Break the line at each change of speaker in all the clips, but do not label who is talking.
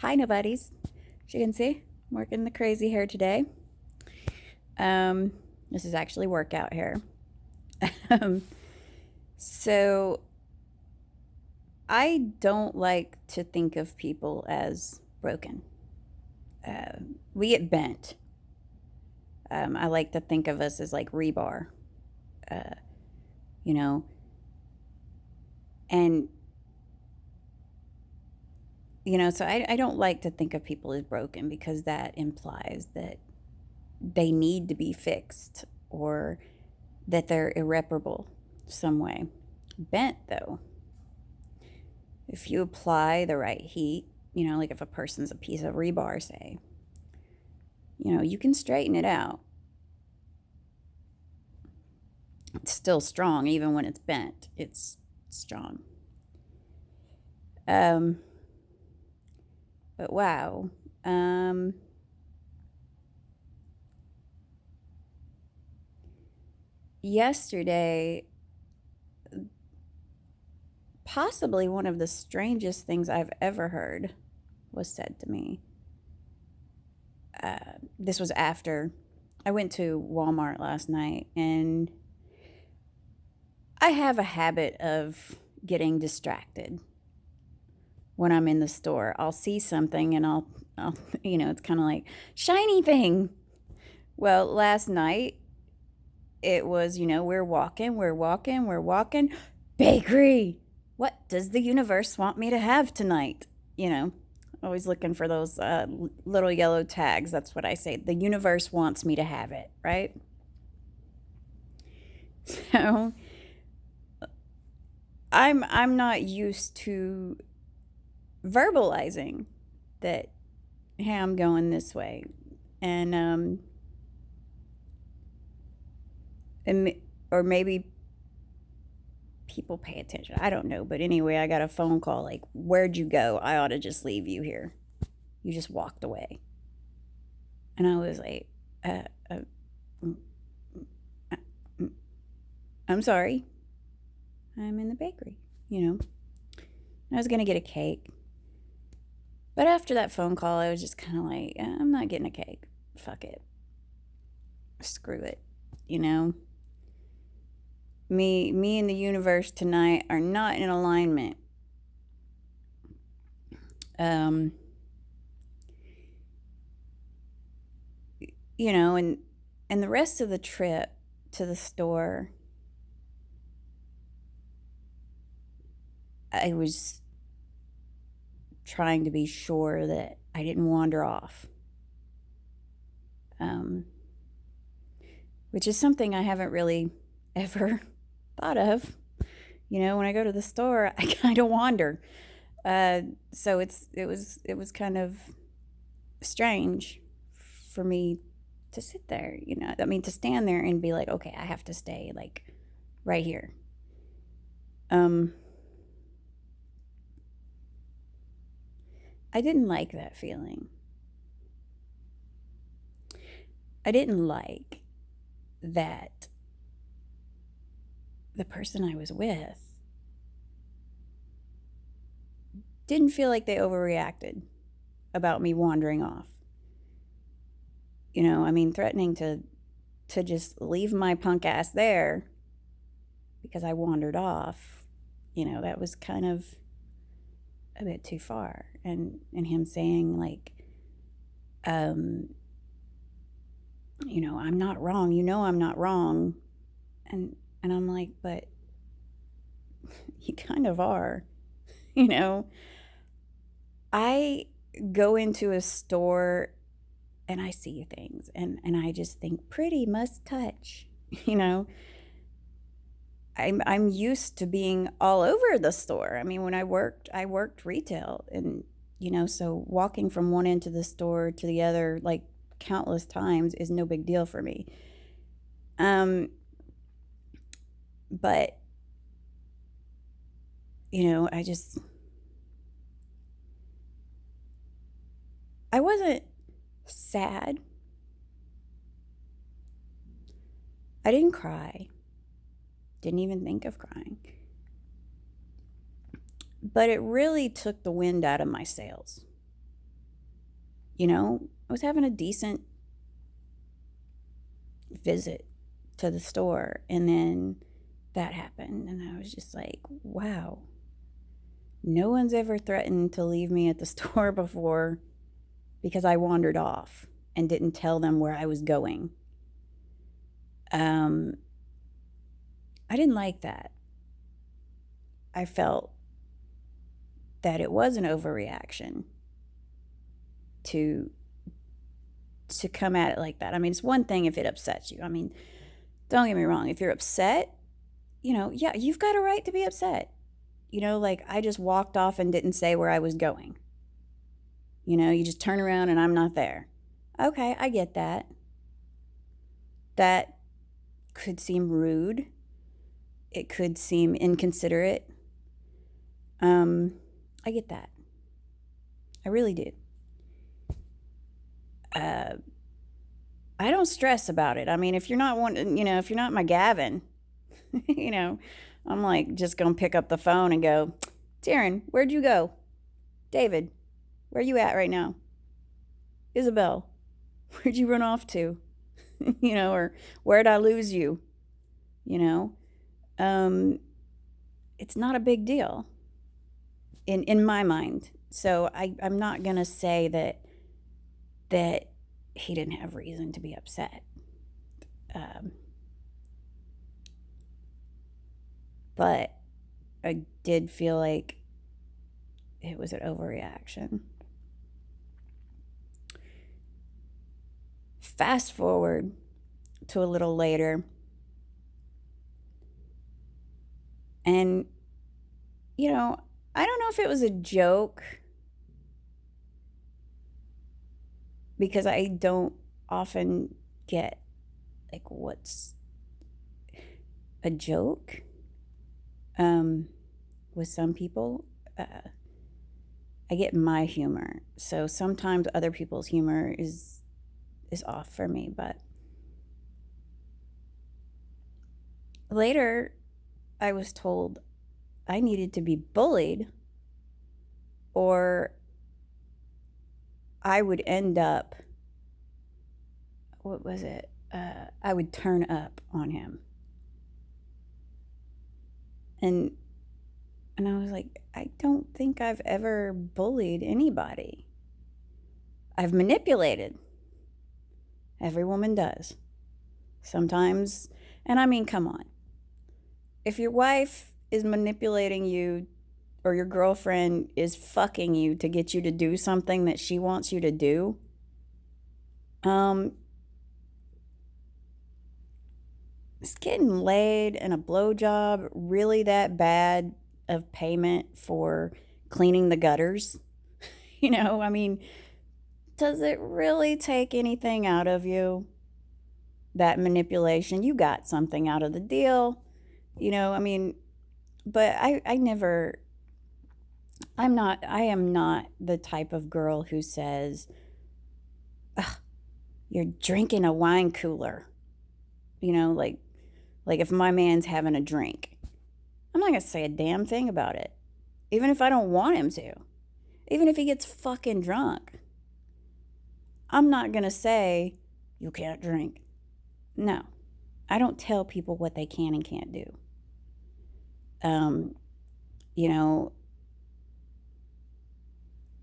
Hi, nobodies. As you can see, I'm working the crazy hair today. Um, this is actually workout hair. um, so I don't like to think of people as broken. Uh, we get bent. I like to think of us as like rebar, uh, you know, and so I don't like to think of people as broken because that implies that they need to be fixed or that they're irreparable some way. Bent, though, if you apply the right heat, like if a person's a piece of rebar, say, you can straighten it out. It's still strong, even when it's bent, it's strong. Um, but wow. Yesterday, possibly one of the strangest things I've ever heard was said to me. This was after I went to Walmart last night, and I have a habit of getting distracted when I'm in the store. I'll see something and I'll it's kind of like shiny thing. Well, last night it was, we're walking. Bakery. What does the universe want me to have tonight? You know, always looking for those little yellow tags. That's what I say. The universe wants me to have it, right? So I'm not used to verbalizing that, hey, I'm going this way, and and or maybe people pay attention. I don't know, but anyway, I got a phone call like, "Where'd you go? I ought to just leave you here. You just walked away." And I was like, uh, uh, mm, mm, "I'm sorry. I'm in the bakery." I was gonna get a cake, but after that phone call, I was just kind of like, "I'm not getting a cake. Fuck it. Screw it." You know, me and the universe tonight are not in alignment. Um, and the rest of the trip to the store, I was trying to be sure that I didn't wander off, um, which is something I haven't really ever thought of. When I go to the store, I kind of wander. So it was kind of strange for me to sit there. I mean, to stand there and be like, okay, I have to stay like right here. Um, I didn't like that feeling. I didn't like that the person I was with didn't feel like they overreacted about me wandering off. I mean, threatening to just leave my punk ass there because I wandered off. That was kind of a bit too far. And him saying like, um, I'm not wrong. I'm not wrong. And I'm like, but you kind of are. you know I go into a store and I see things, and I just think pretty must touch. you know I'm used to being all over the store. I mean, when I worked retail, and so walking from one end to the store to the other like countless times is no big deal for me. um but I wasn't sad. I didn't cry. Didn't even think of crying. But it really took the wind out of my sails. You know, I was having a decent visit to the store, and then that happened, and I was just like, wow, no one's ever threatened to leave me at the store before because I wandered off and didn't tell them where I was going. I didn't like that. I felt that it was an overreaction to come at it like that. I mean, it's one thing if it upsets you. I mean, don't get me wrong. If you're upset, yeah, you've got a right to be upset. Like I just walked off and didn't say where I was going. You just turn around and I'm not there. Okay, I get that. That could seem rude. It could seem inconsiderate. I get that. I really do. I don't stress about it. I mean, if you're not if you're not my Gavin, I'm like just gonna pick up the phone and go, Taryn, where'd you go? David, where you at right now? Isabel, where'd you run off to? Or where'd I lose you? It's not a big deal in my mind. So I'm not gonna say that he didn't have reason to be upset. But I did feel like it was an overreaction. Fast forward to a little later, and I don't know if it was a joke, because I don't often get like what's a joke with some people. I get my humor, so sometimes other people's humor is off for me. But later I was told I needed to be bullied or I would end up, what was it? I would turn up on him. And I was like, I don't think I've ever bullied anybody. I've manipulated. Every woman does. Sometimes, and I mean, come on. If your wife is manipulating you or your girlfriend is fucking you to get you to do something that she wants you to do, is getting laid and a blowjob really that bad of payment for cleaning the gutters? I mean, does it really take anything out of you? That manipulation, you got something out of the deal, I mean, but I am not the type of girl who says, you're drinking a wine cooler, like if my man's having a drink, I'm not gonna say a damn thing about it, even if I don't want him to, even if he gets fucking drunk. I'm not gonna say you can't drink. No, I don't tell people what they can and can't do.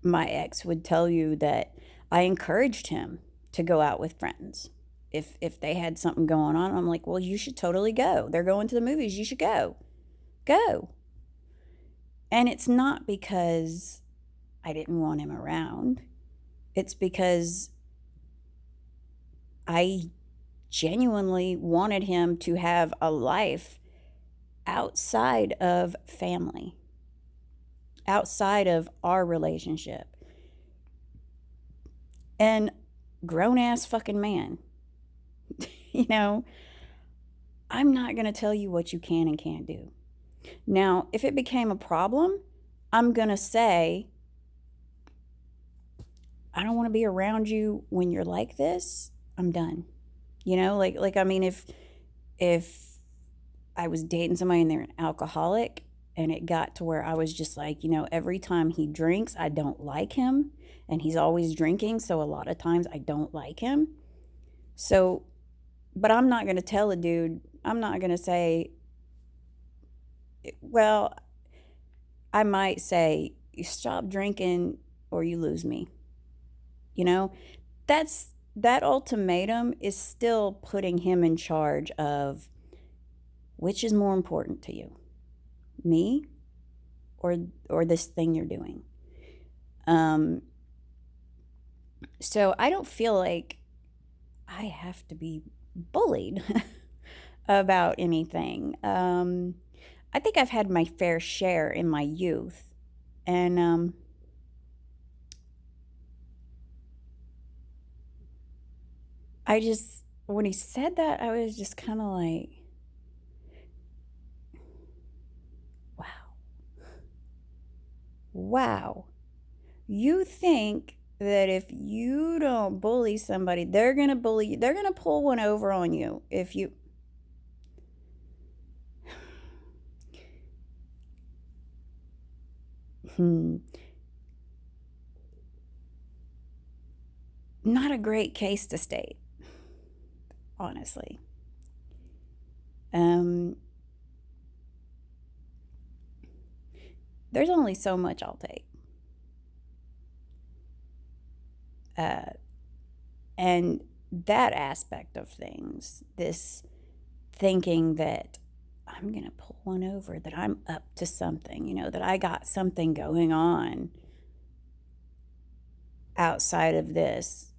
My ex would tell you that I encouraged him to go out with friends. If they had something going on, I'm like, well, you should totally go. They're going to the movies. You should go. Go. And it's not because I didn't want him around. It's because I genuinely wanted him to have a life outside of family, outside of our relationship. And grown-ass fucking man. I'm not going to tell you what you can and can't do. Now, if it became a problem, I'm going to say, I don't want to be around you when you're like this. I'm done. I mean, if I was dating somebody and they're an alcoholic And it got to where I was just like, every time he drinks, I don't like him. And he's always drinking. So a lot of times I don't like him. So, but I'm not going to tell a dude, I'm not going to say, well, I might say, you stop drinking or you lose me. That ultimatum is still putting him in charge of which is more important to you, me or this thing you're doing. So I don't feel like I have to be bullied about anything. I think I've had my fair share in my youth, and when he said that, I was just kind of like, wow. You think that if you don't bully somebody, they're going to bully you. They're going to pull one over on you if you. Not a great case to state, honestly. There's only so much I'll take. And that aspect of things, this thinking that I'm going to pull one over, that I'm up to something, that I got something going on outside of this,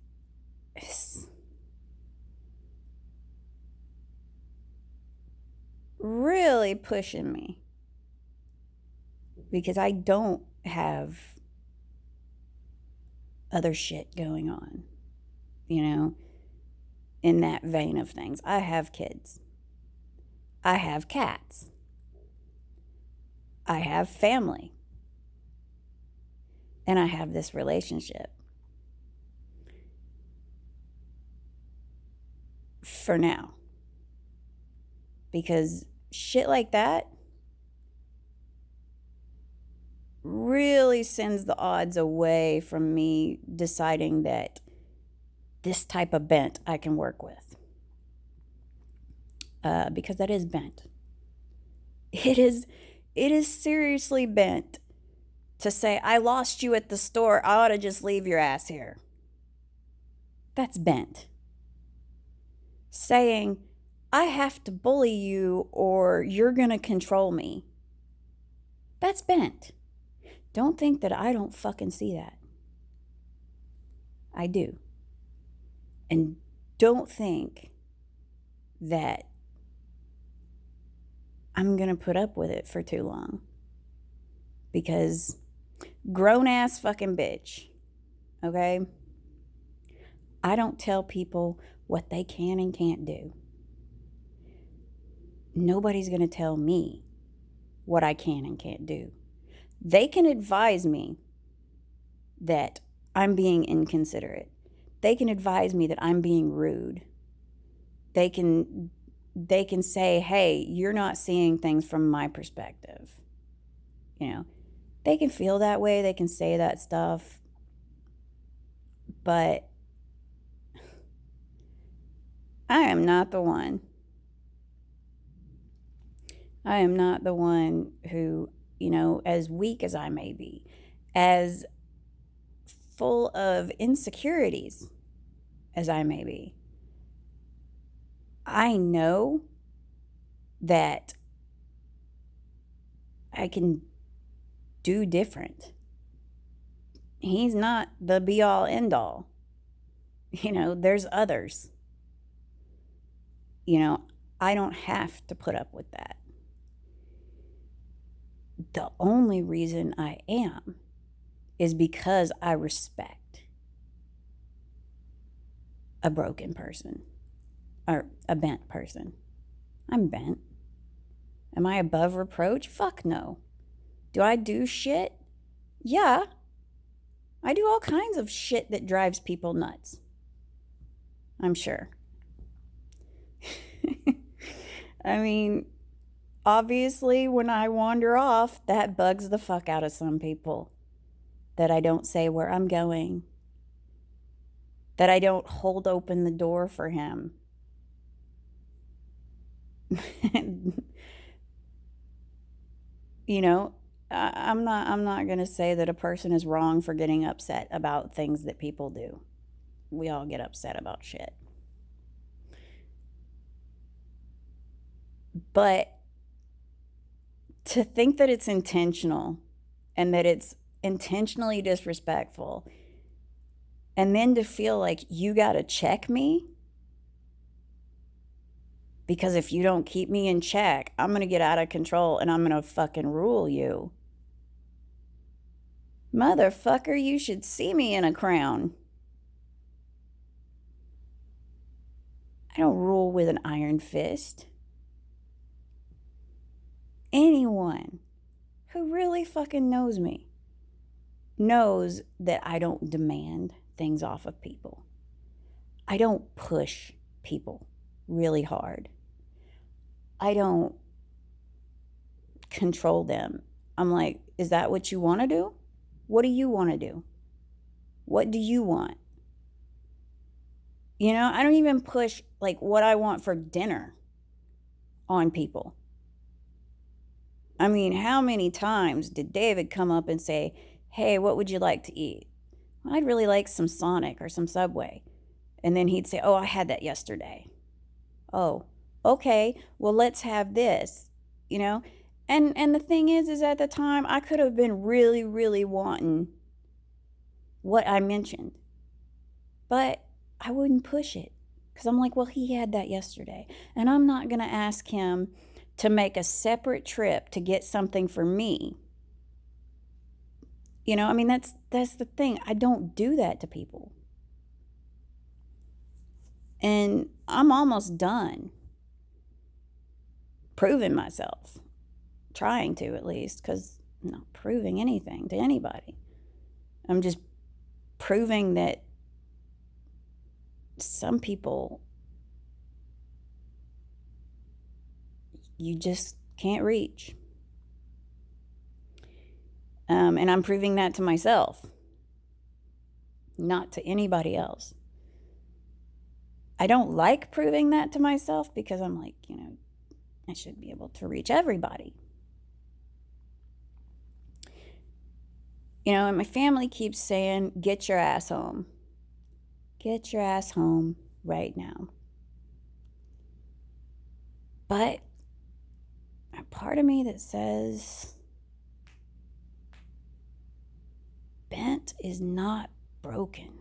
is really pushing me, because I don't have other shit going on, in that vein of things. I have kids. I have cats. I have family. And I have this relationship. For now. Because shit like that really sends the odds away from me deciding that this type of bent I can work with. Because that is bent. It is seriously bent to say, I lost you at the store, I ought to just leave your ass here. That's bent. Saying, I have to bully you or you're going to control me. That's bent. Don't think that I don't fucking see that. I do. And don't think that I'm going to put up with it for too long. Because grown ass fucking bitch, okay? I don't tell people what they can and can't do. Nobody's going to tell me what I can and can't do. They can advise me that I'm being inconsiderate. They can advise me that I'm being rude. They can say, hey, you're not seeing things from my perspective. They can feel that way. They can say that stuff. But I am not the one. I am not the one who, as weak as I may be, as full of insecurities as I may be, I know that I can do different. He's not the be all end all. There's others. I don't have to put up with that. The only reason I am is because I respect a broken person or a bent person. I'm bent. Am I above reproach? Fuck no. Do I do shit? Yeah. I do all kinds of shit that drives people nuts. I'm sure. I mean, obviously, when I wander off, that bugs the fuck out of some people. That I don't say where I'm going, that I don't hold open the door for him. You know, I'm not going to say that a person is wrong for getting upset about things that people do. We all get upset about shit. But to think that it's intentional and that it's intentionally disrespectful, and then to feel like you got to check me, because if you don't keep me in check, I'm going to get out of control and I'm going to fucking rule you. Motherfucker, you should see me in a crown. I don't rule with an iron fist. Anyone who really fucking knows me knows that I don't demand things off of people. I don't push people really hard. I don't control them. I'm like, is that what you want to do? What do you want to do? What do you want? You know, I don't even push like what I want for dinner on people. I mean, how many times did David come up and say, hey, what would you like to eat? Well, I'd really like some Sonic or some Subway. And then he'd say, oh, I had that yesterday. Oh, okay, well, let's have this, you know? And the thing is at the time, I could have been really, really wanting what I mentioned. But I wouldn't push it because I'm like, well, he had that yesterday. And I'm not going to ask him to make a separate trip to get something for me. You know, I mean, that's the thing. I don't do that to people. And I'm almost done proving myself, trying to at least, because I'm not proving anything to anybody. I'm just proving that some people you just can't reach. And I'm proving that to myself, not to anybody else. I don't like proving that to myself because I'm like, you know, I should be able to reach everybody. You know, and my family keeps saying, get your ass home. Get your ass home right now. But a part of me that says, bent is not broken.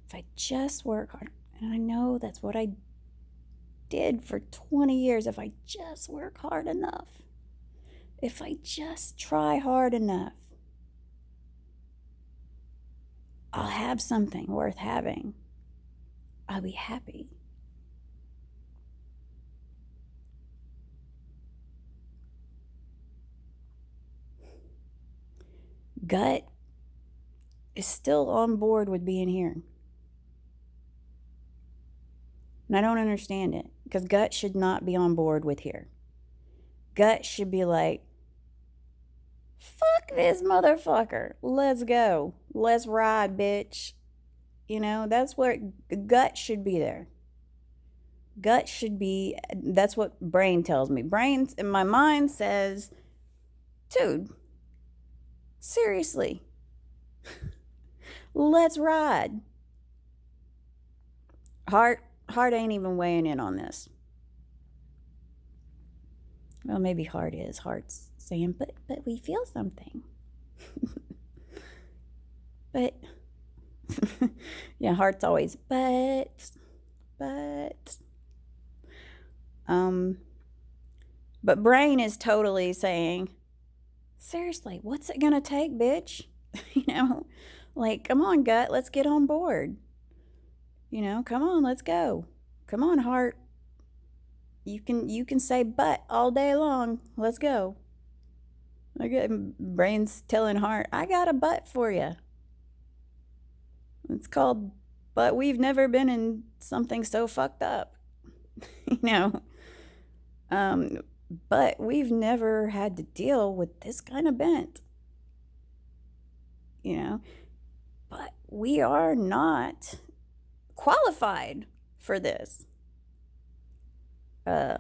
If I just work hard, and I know that's what I did for 20 years, if I just work hard enough, if I just try hard enough, I'll have something worth having. I'll be happy. Gut is still on board with being here. And I don't understand it because gut should not be on board with here. Gut should be like, fuck this motherfucker. Let's go. Let's ride, bitch. You know, that's where gut should be there. Gut should be, that's what brain tells me. Brains, and my mind says, dude, seriously, let's ride. Heart ain't even weighing in on this. Well, maybe heart is. Heart's saying, but we feel something. But, yeah, heart's always, but. But brain is totally saying, seriously, what's it gonna take, bitch? You know, like, come on, gut, let's get on board. You know, come on, let's go. Come on, heart. You can say but all day long. Let's go. Brain's telling heart, I got a but for you. It's called, but we've never been in something so fucked up. you know. Um, but we've never had to deal with this kind of bent, you know. But we are not qualified for this. Uh,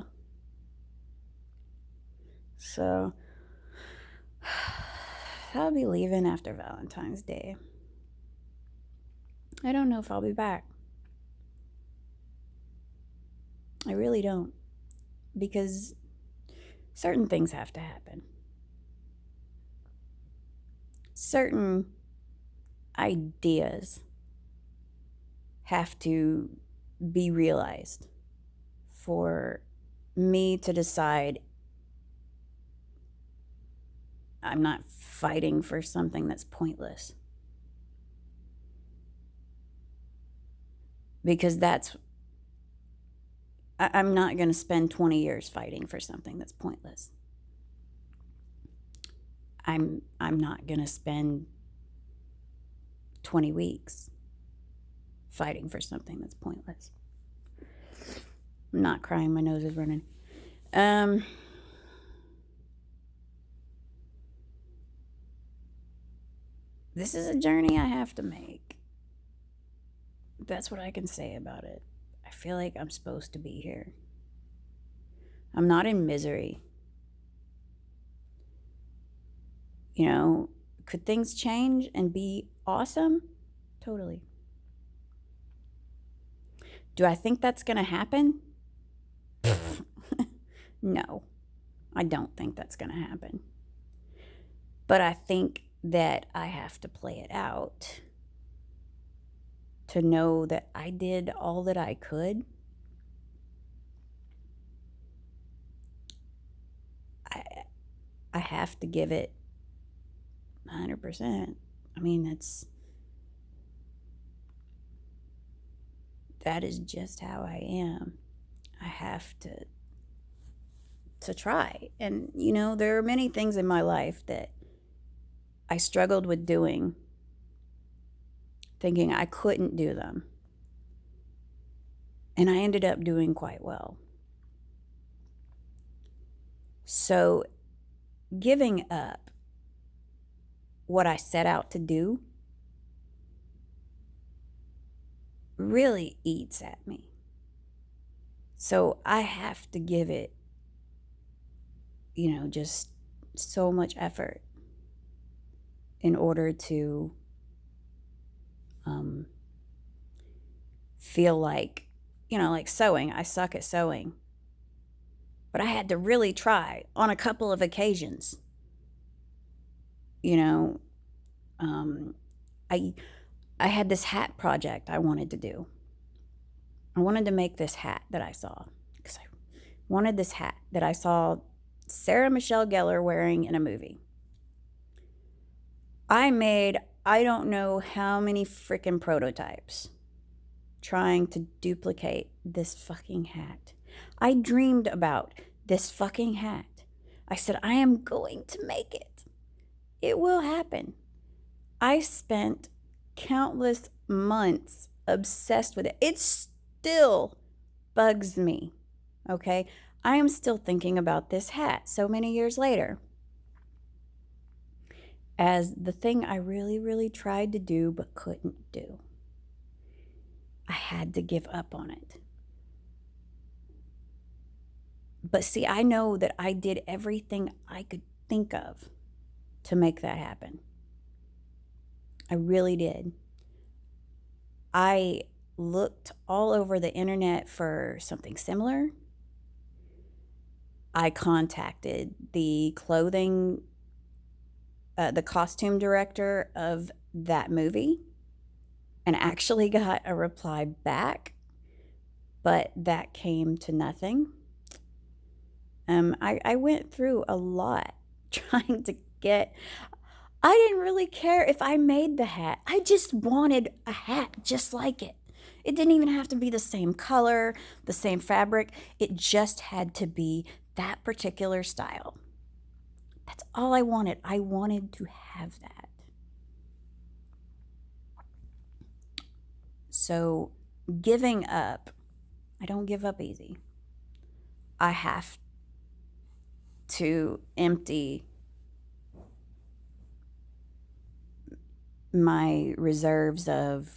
so I'll be leaving after Valentine's Day. I don't know if I'll be back. I really don't. Because certain things have to happen. Certain ideas have to be realized for me to decide I'm not fighting for something that's pointless. Because I'm not going to spend 20 years fighting for something that's pointless. I'm not going to spend 20 weeks fighting for something that's pointless. I'm not crying, my nose is running. This is a journey I have to make. That's what I can say about it. I feel like I'm supposed to be here. I'm not in misery. You know, could things change and be awesome? Totally. Do I think that's going to happen? No, I don't think that's going to happen. But I think that I have to play it out to know that I did all that I could. I have to give it 100%. I mean, that is just how I am. I have to try. And, you know, there are many things in my life that I struggled with doing, thinking I couldn't do them. And I ended up doing quite well. So giving up what I set out to do really eats at me. So I have to give it, you know, just so much effort in order to feel like, you know, like sewing. I suck at sewing. But I had to really try on a couple of occasions. You know, I had this hat project I wanted to do. I wanted to make this hat that I saw because I wanted this hat that I saw Sarah Michelle Gellar wearing in a movie. I made I don't know how many freaking prototypes trying to duplicate this fucking hat. I dreamed about this fucking hat. I said, I am going to make it. It will happen. I spent countless months obsessed with it. It still bugs me, okay? I am still thinking about this hat so many years later as the thing I really, really tried to do but couldn't do. I had to give up on it. But see, I know that I did everything I could think of to make that happen. I really did. I looked all over the internet for something similar. I contacted the costume director of that movie and actually got a reply back, but that came to nothing. I went through a lot trying to get, I didn't really care if I made the hat. I just wanted a hat just like it. It didn't even have to be the same color, the same fabric. It just had to be that particular style. That's all I wanted. I wanted to have that. So giving up, I don't give up easy. I have to empty my reserves of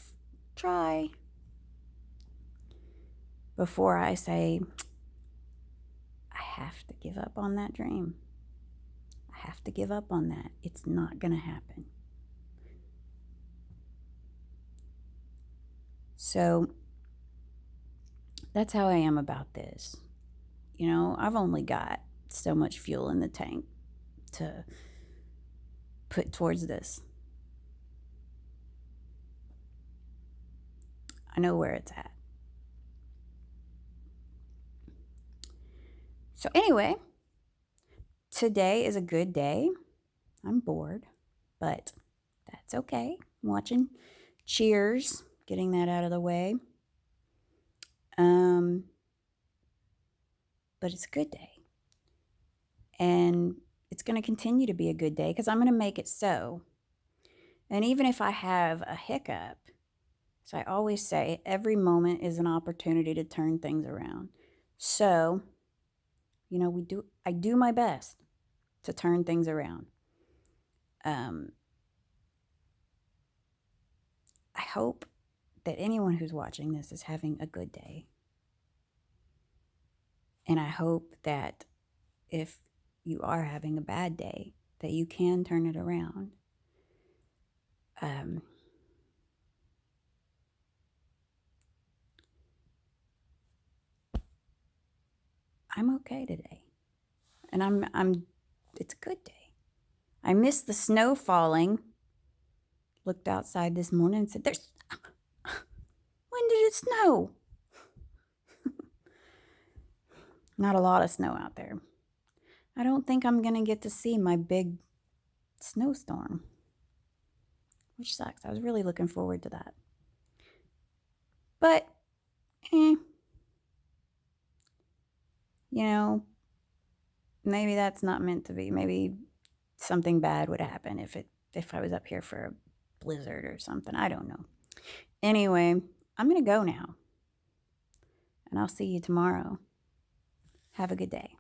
try before I say, I have to give up on that dream. I have to give up on that. It's not going to happen. So that's how I am about this. You know, I've only got so much fuel in the tank to put towards this. I know where it's at. So anyway, today is a good day. I'm bored, but that's okay. I'm watching Cheers, getting that out of the way. But it's a good day. And it's going to continue to be a good day because I'm going to make it so. And even if I have a hiccup, so I always say every moment is an opportunity to turn things around. So, you know, I do my best to turn things around. I hope that anyone who's watching this is having a good day. And I hope that if you are having a bad day, that you can turn it around. I'm okay today. And it's a good day. I missed the snow falling. Looked outside this morning and said, when did it snow? Not a lot of snow out there. I don't think I'm going to get to see my big snowstorm, which sucks. I was really looking forward to that. But, you know, maybe that's not meant to be. Maybe something bad would happen if I was up here for a blizzard or something. I don't know. Anyway, I'm going to go now. And I'll see you tomorrow. Have a good day.